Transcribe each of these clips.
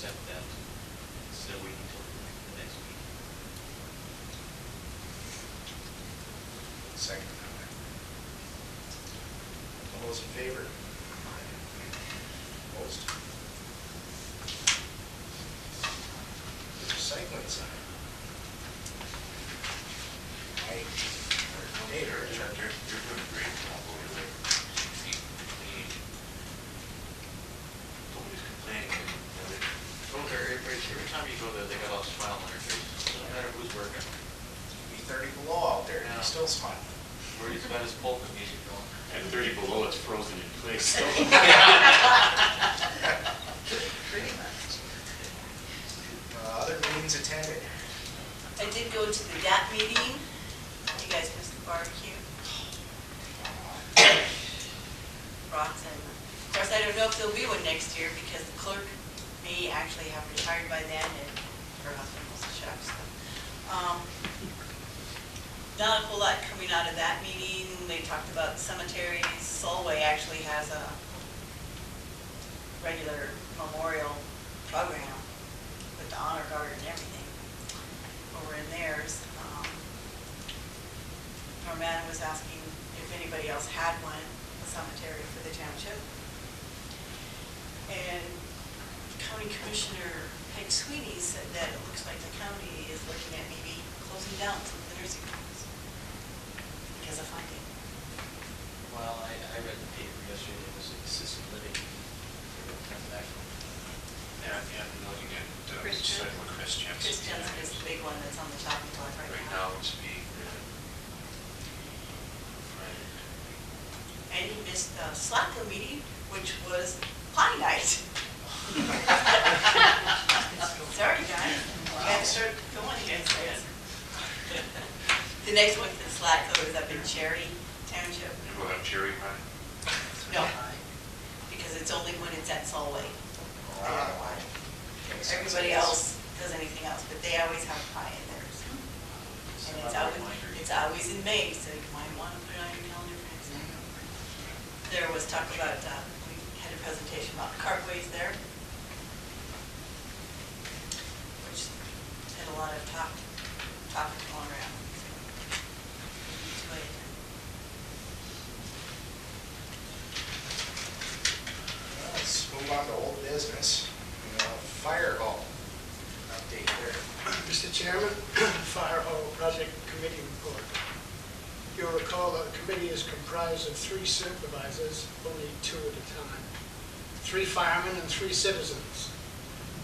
accept that instead of waiting until the next meeting. Second comment. All those in favor? Opposed? Recycling center. Hey, you're doing a great job over there. Keep clean. Nobody's complaining. Every time you go there, they got a smile on their face. Doesn't matter who's working. Be 30 below out there, and Yeah. he's still smiling. Where he's got his polka music going. At 30 below, it's frozen in place. So. Pretty much. Other meetings attended. I did go to the DAT meeting. You guys missed the barbecue. Brats and, of course, I don't know if there'll be one next year because the clerk may actually have retired by then and her husband was the chef. So. Not a whole lot coming out of that meeting. They talked about cemeteries. Solway actually has a regular memorial program with the honor guard and everything over in theirs. Norman was asking if anybody else had one, a cemetery for the township. And County Commissioner Peg Sweeney said that it looks like the county is looking at maybe closing down some of the nursing homes because of funding. Well, I read the paper yesterday, there was assisted living. Yeah, looking at Christian. Christians. Christians is the big one that's on the chopping block right Now now. it's being And he missed the SLACO meeting, which was pie night. Sorry, guys. You guys start going against this. The next one to SLACO is up in Cherry Township. You go have cherry pie? No, because it's only when it's at Solway. Everybody else does anything else, but they always have pie in theirs. And it's always in May, so you might want to put it on your calendar for next time. There was talk about, we had a presentation about cartways there, which had a lot of topic going around. So, Let's move on to old business. Fire hall update there. Mr. Chairman, Fire Hall Project Committee report. You'll recall that the committee is comprised of 3 supervisors, only 2 at a time, 3 firemen and 3 citizens.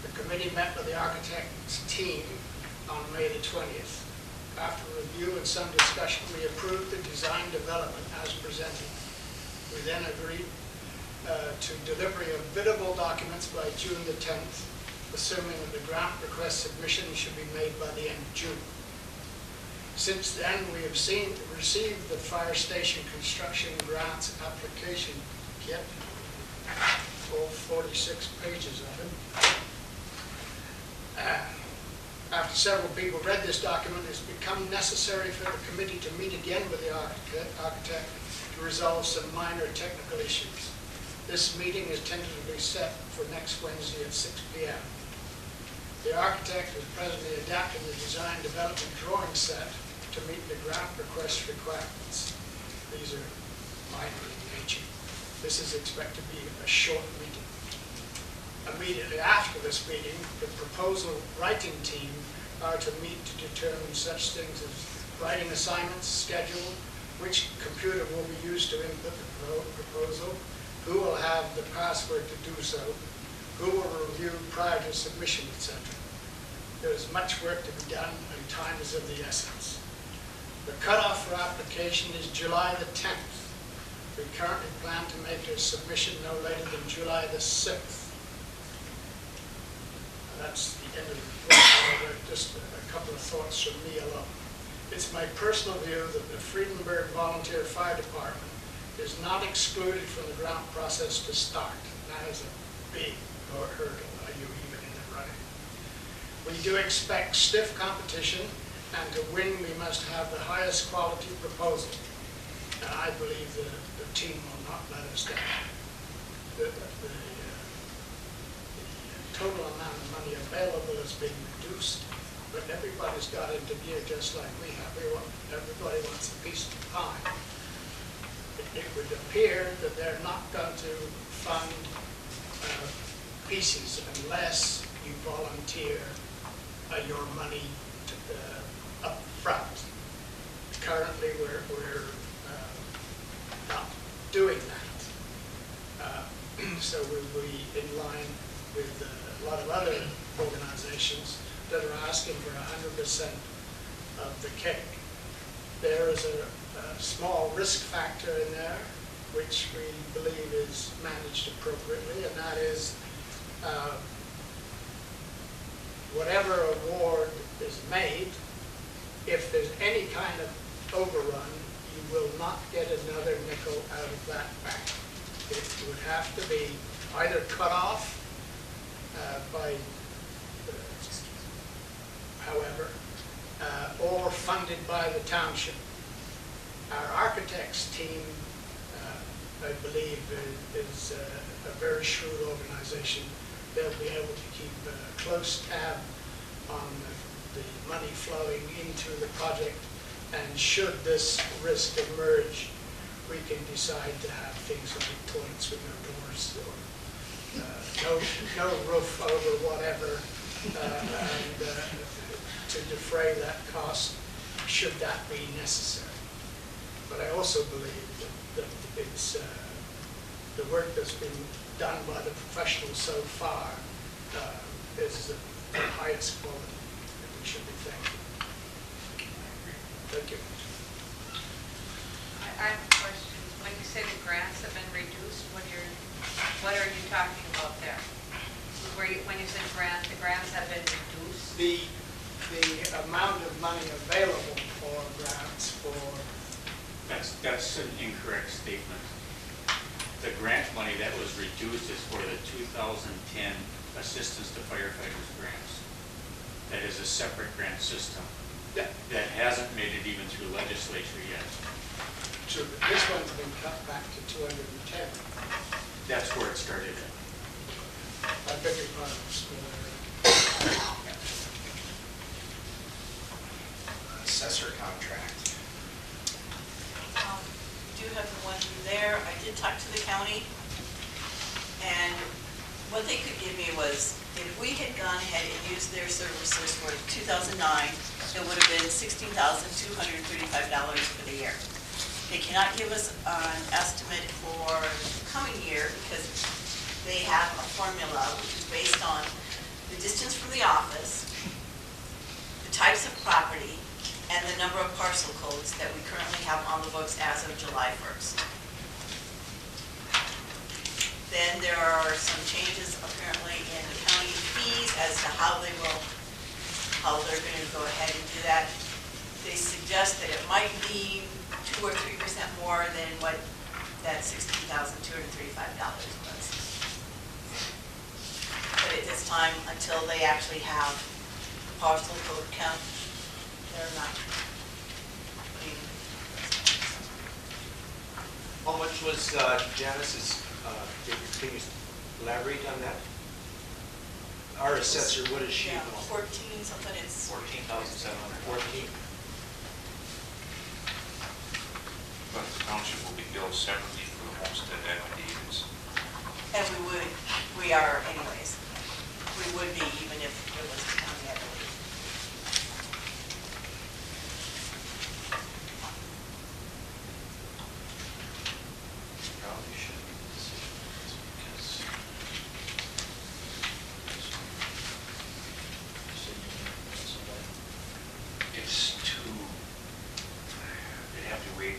The committee met with the architect's team on May the 20th. After review and some discussion, we approved the design development as presented. We then agreed to delivery of biddable documents by June the 10th, assuming that the grant request submission should be made by the end of June. Since then, we have received the fire station construction grants application kit, all 46 pages of it. After several people read this document, it's become necessary for the committee to meet again with the architect to resolve some minor technical issues. This meeting is tentatively set for next Wednesday at 6 p.m. The architect has presently adapted the design development drawing set to meet the grant request requirements. These are minor in nature. This is expected to be a short meeting. Immediately after this meeting, the proposal writing team are to meet to determine such things as writing assignments, schedule, which computer will be used to input the proposal, who will have the password to do so, who will review prior to submission, etc. There is much work to be done and time is of the essence. The cutoff for application is July the 10th. We currently plan to make a submission no later than July the 6th. That's the end of the report. Just a couple of thoughts from me alone. It's my personal view that the Fredenberg Volunteer Fire Department is not excluded from the grant process to start. That is a big hurdle. Are you even in the running? We do expect stiff competition, and to win we must have the highest quality proposal. And I believe the team will not let us down. The total amount of money available has been reduced, but everybody's got into gear just like we have. Everybody wants a piece of the pie. It would appear that they're not going to fund pieces unless you volunteer your money up front. Currently, we're not doing that. So we'll be in line with a lot of other organizations that are asking for 100% of the cake. There is a small risk factor in there, which we believe is managed appropriately, and that is whatever award is made, if there's any kind of overrun, you will not get another nickel out of that back. It would have to be either cut off by however, or funded by the township. Our architects team, I believe, is a very shrewd organization. They'll be able to keep a close tab on the money flowing into the project, and should this risk emerge, we can decide to have things like toilets with no doors, or no roof over whatever, and to defray that cost, should that be necessary. But I also believe that it's the work that's been done by the professionals so far is the highest quality, and we should be thankful. Thank you. I have a question. When you say the grants have been reduced, what are you talking about there? When you said grants, the grants have been reduced? The amount of money available for grants for... That's an incorrect statement. The grant money that was reduced is for the 2010 Assistance to Firefighters grants. That is a separate grant system. Yeah. That hasn't made it even through legislature yet. So this one's been cut back to 210. That's where it started at. I beg your pardon. Assessor contract. Do have the one there. I did talk to the county, and what they could give me was, if we had gone ahead and used their services for 2009, it would have been $16,235 for the year. They cannot give us an estimate for the coming year because they have a formula which is based on the distance from the office, the types of property, and the number of parcel codes that we currently have on the books as of July 1st. Then there are some changes apparently in the county fees as to how they're going to go ahead and do that. They suggest that it might be 2 or 3% more than what that $16,235 was. But at this time, until they actually have parcel code count, they're not putting. How much was Janice's, can you elaborate on that? Our assessor, what is she? Yeah, 14 something, it's 14,714. But the township will be billed separately for the homestead affidavits. and we are anyways. We would be even if it was the county, I believe. Probably should be the decision because It's too, they'd have to wait